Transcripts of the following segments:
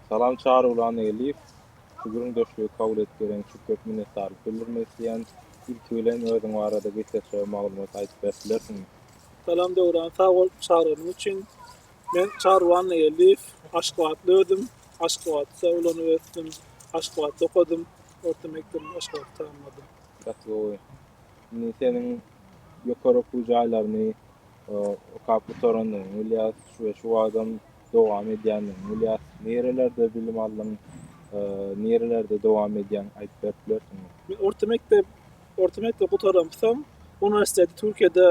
Salam çağrılan Elif, şugurun döşlüğü kabul etkiren şu köp minnettarlyk bildirmek isleýän ilk bilen özüň barada geçerçe maglumat aýdyp berýärsiňmi? Salam Döwran, sag bol çağırgyň üçin. Men Çarwan Elif, Aşgabatda ödüm. Aşgabatda ulanyp Aşgabatda okudum. Orta mekdebini Aşgabatda tamamladym. Gatgowy. Indi seniň ýokary okuw jaýlaryny okap torandyň, Ilyas şu adam dowam edýändiň. Ilyas nerelerde bilim aldyň, nerelerde dowam edýän aýdyp berýärsiňmi? Men orta mektep gutaramsam, universiteti Türkiýede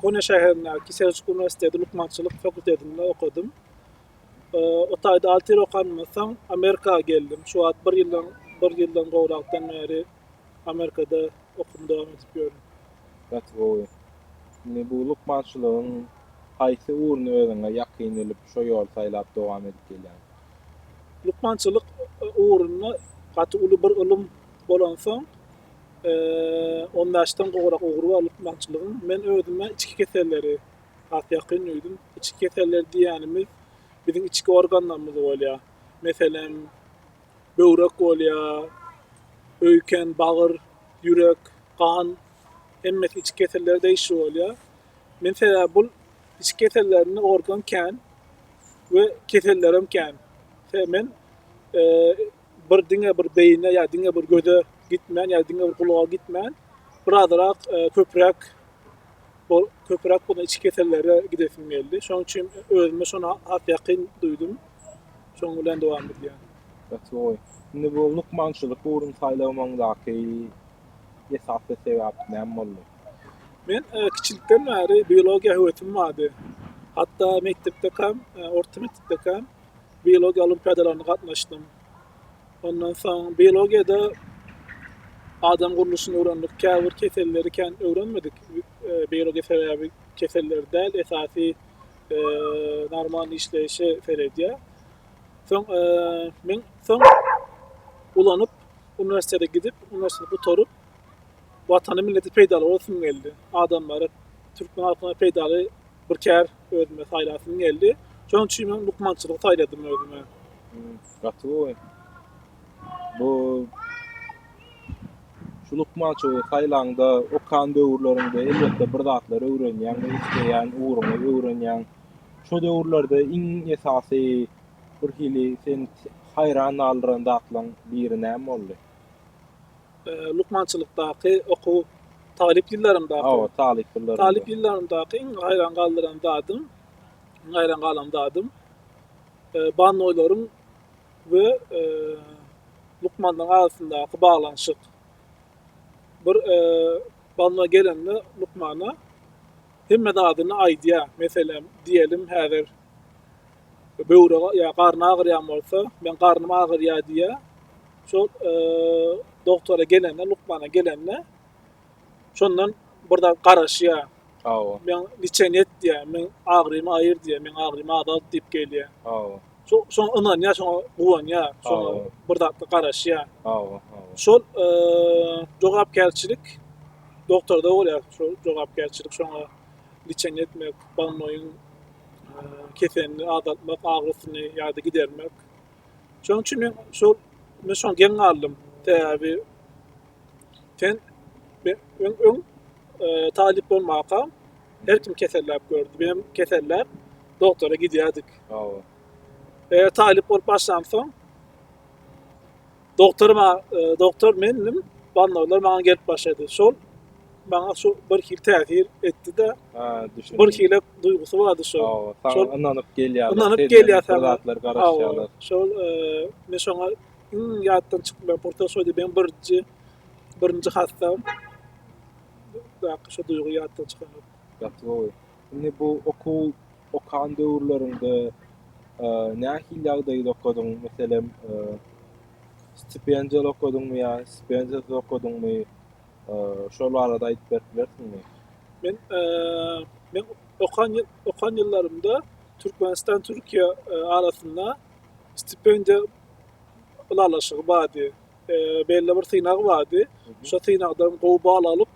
Konya şäherindäki Selçuk Üniversiteti Lukmançylyk fakultetinde okudum. O taýda 6 ýyl okanmasam Amerika'ya geldim. Şu wagt 1 ýyldan gowrakdan beri Amerika'da okumy dowam edip ýörüm. Gatgowy. Indi bu lukmançylygyň haýsy uruny özüňe ýakyn edip şo ýol saýlap dowam edip gelýän? Lukmançylyk uğruna gaty uly bir ilm bolansoň, 10 ýaşdan gowrak uğru var lukmançylygyň. Men özüme içki keselleri ýakyn duydum. İçki keselleri diýänimiz biziň içki organlarymyz bolýar. Meselem böwrek bolýar, öýken, bagyr, ýürek, kan, hemmeti içki keselleri değişik bolýar. Mesela bu içki kesellerini organ kän we kesellerim kän. Men bir diňe bir beýine ýa diňe bir göze gitmän ýa diňe bir kulaga gitmän birazrak köpürek bolan içki kesellere gidesim geldi. Şoň üçin özüme şona hat ýakyn duydum. Şoň bilen dowam edýän. Gatgowy. Indi bu lukmançylyk urun saýlamaňdaky esasy sebäp näme boldy? Men kiçilikden beri biologiýa höwetim bardy. Hatta mektepde kam, orta mektepde kam biologiýa olimpiadalaryna gatnaşdym. Ondan soň biologiýada adam guruluşyny öwrendik, käbir keselleri kän öwrenmedik. Biologiýa sebebi keseller däl, esasy normal işleýişi seredýär. Men ulanyp universitete gidip, universitede gutaryp watany milleti peýdaly bolsun geldi. Adamlara türkmen halkyna peýdaly bir kär özüme saýlasym geldi. Şoň üçin men lukmançylygy saýladym özüme. Gatgowy. Bu şu lukmançylyk saýlanda okan döwürlerinde elbetde bir zatlar öwrenýän, isleýän, uruny öwrenýän. Şo döwürlerde iň esasy bir hili sen hayran aldyran zatlaryň biri näme boldy? Lukmançylykdaky okuw talip ýyllarymdaky. Talip ýyllarymdaky iň hayran galdyran zadym, bannoýlarym we Lukmanlaryň arasyndaky baglanşyk. Bir banna gelende Lukmana hemme adyny aýdýar. Meselem diýelim häzir böwrege ýa garny agyrýan bolsa, men garnym agyrýar diýär. Şol doktora gelende, Lukmana gelende şondan birde garaşýar. Men liçenet diýär, men agyrym aýyr diýär, men agyrym adat diýip gelýär. Şol ynanýar, şoňa guwanýar, şoňa birde garaşýar. Şol jogapkärçilik doktorda bolýar, şol jogapkärçilik şoňa liçen etmek, bannoýyň kesenini adatmak, agrysyny ýa-da gidermek. Şoň üçin men şoň geň aldym. Täbi sen talip bolmakam her kim keselläp gördü. Benim keselläp doktora gidýärdik. Talip bolup başlamsoň doktor menim, bannoýlar maňa gelip başlady. Şol maňa şu bir hil täsir etdi-de. Bir hile duýgusy bardy şol. Şol ynanyp gelýär. Zatlar garaşýarlar. Şol men şoňa ýatdan çykmaýan portaşoýdy. Ben birinji hastam. Şu duýgu ýatdan çykan. Gatgowy. Indi bu okan döwürlerinde nähil ýagdaýda okudyň? Meselem stipendiýal okudyňmy ýa stipendiýasy okudyňmy? Şol arada aýdyp berýärsiňmi? Men okan ýyllarymda Türkmenistan Türkiýe arasynda stipendiýa alaşygy bardy. Belli bir synaw bardy. Şo synawdan gowy bal alyp,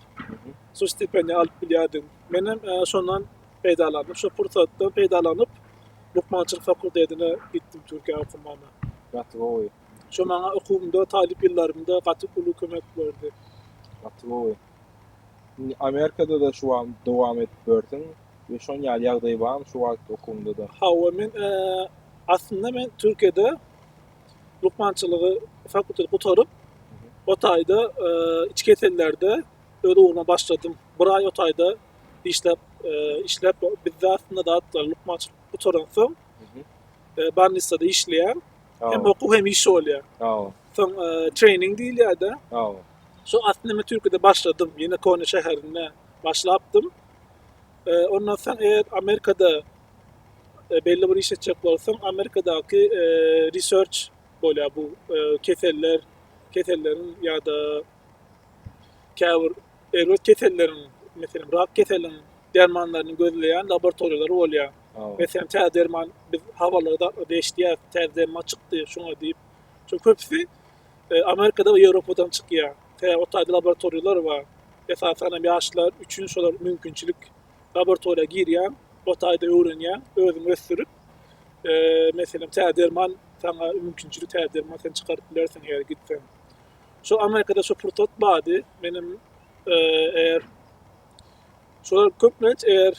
şu stipendiýa alyp bilýärdim. Menem şondan peýdalandım. Şo pursatdan peýdalanyp Lukmançylyk fakultetine gitdim Türkiýe okumama. Gaty gowy. Şo maňa okumda, talip ýyllarymda gaty uly kömek berdi. Gaty gowy. Amerikada da şu an dowam edip berdiň we şoň ýaly ýagdaý barmy şu wagt okumda da? Hawa men aslında men Türkiýede lukmançylygy fakulteti gutaryp Otaýda içki kesellerde öyle uğruna başladım. Bir ay Otaýda işlep bizde aslında da lukmançylyk gutaransam Barnisa'da işleyen hem oku hem iş oluyor. Son training değil ya da. So aslında ben Türkiye'de başladım. Yine Konya şehrine başlattım. Ondan sonra eğer Amerika'da belli bir iş edecek olsam Amerika'daki research böyle bu kesellerin ya da kavur erot kesellerin mesela rak kesellerin dermanlarını gözleyen laboratuvarları oluyor. Mesela tə derman biz havalarda değiştiği tə derman çıktı şuna deyip çok hepsi Amerika'da ve Avrupa'dan çıkıyor. O tayda laboratuvarlar var. Esasen yaşlar 3. solar mümkünçülük laboratuvara giriyor. O tayda öğreniyor. Özünü östürüp mesela tə derman sana mümkünçülük tə derman sen çıkarıp bilersin eğer gitsen. Şu Amerika'da şu fırsat vardı. Benim eğer şolar köplenç eğer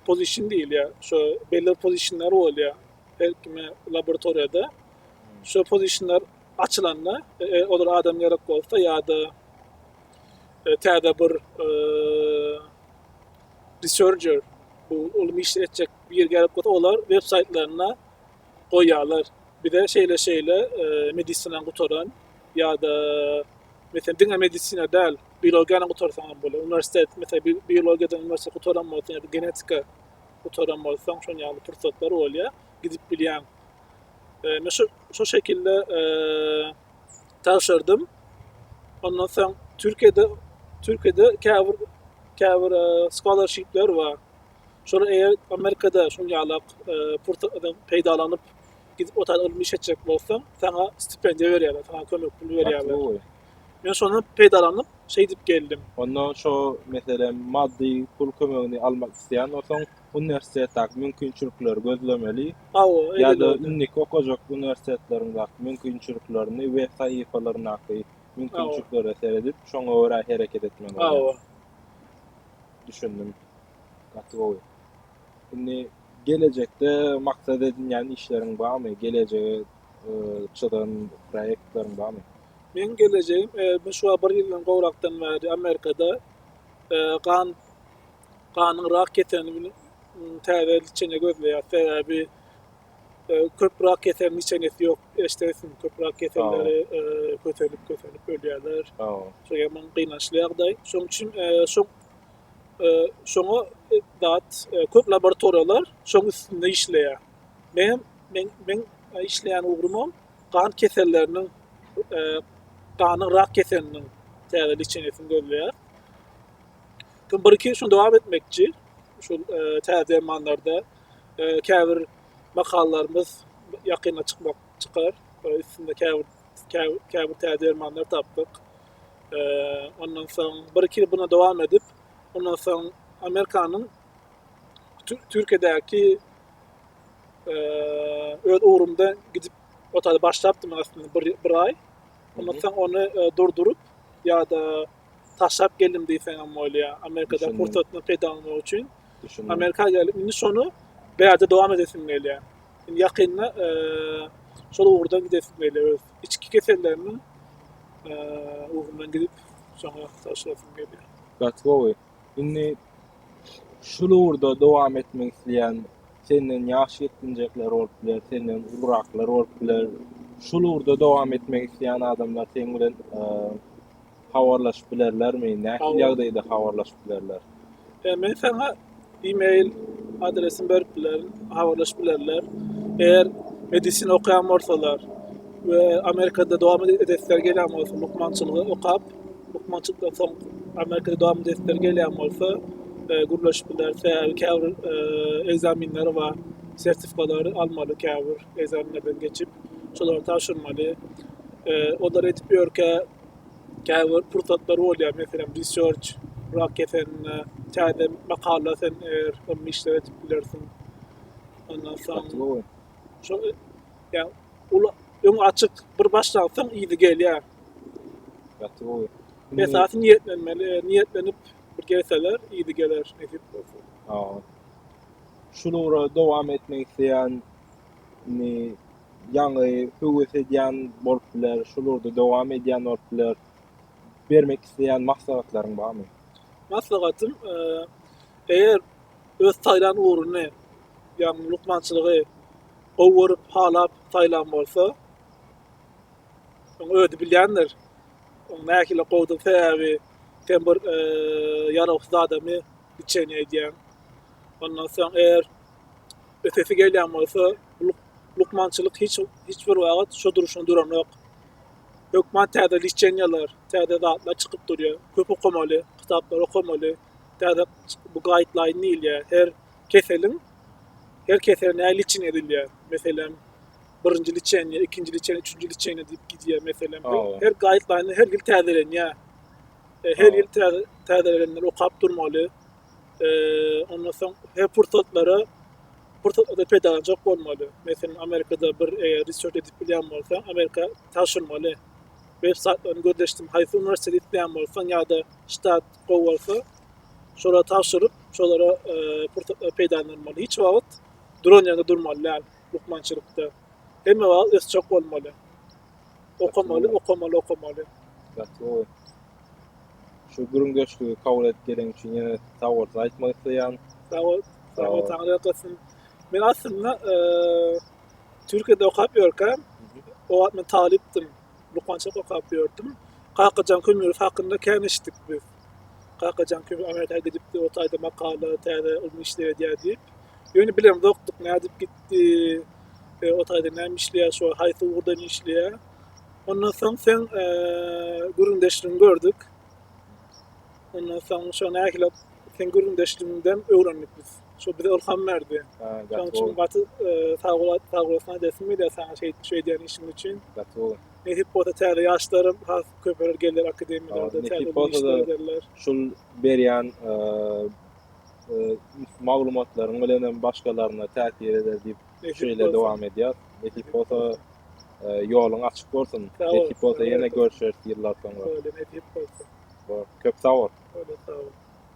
pozisyon değil ya. Şu belli pozisyonlar oluyor. Her kime laboratuvarda. Şu pozisyonlar açılanla olur adam yarak olsa ya da tədə bir researcher bu olum iş edecek bir yer gelip olsa olar web saytlarına koyarlar. Bir de şeyle medisinan gutaran ya da mesela dinle medisina değil biyologiyana gutarsan böyle üniversite mesela biyologiyada üniversite gutaran mı olsa ya da genetika gutaran mı olsa şon ýaly fırsatları oluyor gidip bilýän. Şu şekilde taşırdım. Ondan sonra Türkiye'de kavur scholarship'ler var. Şöyle eğer Amerika'da şun ýaly fırsatdan peýdalanıp gidip o taýda iş edecek bolsam sana stipendiýa berýärler, sana kömek pulu berýärler. Men şonu peýdalanıp şey dip geldim. Ondan şo mesela maddi pul kömegini almak isteyen olsaň üniversitet mümkinçilikleri gözlemeli. Ya da ünlük okujak üniversitetlerinde mümkinçiliklerini web saýyfalaryna mümkinçiliklere seredip şoňa görä hereket etmeli. Düşündüm. Gaty gowy. Şimdi gelecekte maksat edilýän işleriň barmy? Geleceğe çydan proýektleриň barmy? Men geleceğim ben şu bir ýyldan gowrakdan bäri Amerika'da ganyň rak kesenini täze içine gözleýär. Sebäbi köp rak kesenini içenesi ýok. Eşdesin köp rak kesenleri kötelip ölýärler. Şo ýaman gynançly ýagdaý. Şoň üçin şoňa dat köp laboratuwarlar şoň üstünde işleýär. Men işleýän ugrumam gan keselleriniň ganyň rak keseniniň täze içenesini gözleýär. Bir şunu dowam etmekçi şu täze dermanlarda käbir makallalarymız ýakynda çıkar. Üstünde käbir täze dermanlar tapdyk. Ondan soň bir buna dowam edip ondan soň Amerikanyň Türkiýedäki öz uğrumda gidip o taýda başlapdym aslında bir ay. Ondan soň onu durdurup ya da taşlap geldim diýsen hem bolýar. Amerikada fırsatny peýdalanmak üçin. Amerika gelip indi şonu beýerde dowam edesim gelýär. Indi ýakynda şol uğurdan gidesim gelýär. İçki keselleriniň uğrundan gidip şoňa taşlasym gelýär. Gaty gowy. Indi şol uğurda dowam etmek isleýän senden ýaşy ýetginjekler bolup biler, senden ulraklar bolup biler. Şol uğurda dowam etmek isleýän adamlar sen bilen habarlaşyp bilerlermi? Näçe ýagdaýda habarlaşyp bilerler? Men sana e-mail adresimi berip bilerim, habarlaşyp bilerler. Eğer medisin okuyan bolsalar ve Amerika'da dowam edesler gelýän bolsa, lukmançylygy okap, lukmançylykdan soň Amerika'da dowam edesler gelýän bolsa, gurlaşyp bilerse, käbir egzaminleri we sertifikalary almaly, käbir egzaminlerden geçip şolary taşyrmaly. Olar etip ýörke käbir fırsatlar bolýar, mesela research raketen täze makala sen işler etip bilersin. Ondan soň şo ýa öň açyk bir başlansaň iýdi gelýär. Gatty bu. Esasy niyetlenmeli, niyetlenip bir gelseler iýdi geler. Nähip bolsa. Aa. Şulara dowam etmek isleýän ýangy höwes edýän boluplar, şularda dowam edýän boluplar. Bermek isleýän maslahatlaryň barmy? Maslahatym eger öz taýlan uğruny ýani lukmançylygy gowuryp halap taýlan bolsa onu ödi bilýändir. Onu näkile gowdy täbi tem bir ýaraksız adamy içeni edýän. Ondan soň eger ötesi gelýän bolsa lukmançylyk hiç bir wagt şo duruşyny duranok. Hökman täze liçenýalar, täze zatlar çykyp durýar. Köp okamaly, kitaplar okamaly. Täze bu guideline ýa her keselin näle için edilýär. Meselem birinji liçenýa, ikinji liçenýa, üçünji liçenýa diýip gidýär meselem. Her guideline her ýyl täzelenýär. Her ýyl täzelenýär, okap durmaly. Ondan soň her pursatlara pedagojik bolmaly. Meselem Amerikada bir research edip bilýän bolsa, Amerika taşyrmaly. Website-laryny gözleşdim. Haýsy üniversitede isleýän bolsaň ýa-da ştat gowalsa, şolara taşyryp, şolara pursatlar peýdalanmaly. Hiç wagt duran ýerde durmaly lukmançylykda. Hemme wagt özçök bolmaly. Okamaly. Gatty bu. Şu gürüngeçligi kabul etgeniň üçin ýene sag bol aýtmak isleýän. Sağ ol, Tanrı ýatasyn. Men aslında Türkiýede okap ýörkem, o wagt men talipdim. Lukmançylyk okap ýördim. Kakacan Kömürov hakynda käneşdik biz. Kakacan Kömürov Amerika'ya gidipdi, o taýda makala, täze ulmy işler edýär diýip. Ýöne bilem doktuk, nädip gitdi, o taýda näme işleýär, şo haýsy urdan işleýär. Ondan soň sen güründeşligini gördük. Ondan soň şo näkile sen güründeşliginden öwrendik biz. Şo bize ilham berdi. Şoň baty sağolasna desmi de sana şey diýen işin üçin. Gatty bu. Nähip bolsa täze ýaşlarym köpeler gelir akademiýalarda täze işler ederler. Şol berýän maglumatlaryň bilen başgalaryna täsir eder diýip şeýle dowam edýär. Nähip bolsa ýoluň açyk bolsun. Nähip bolsa ýene görüşeriz ýyllar soňra. Öyle nähip bolsa. Köp sag bol. Öyle sağ ol.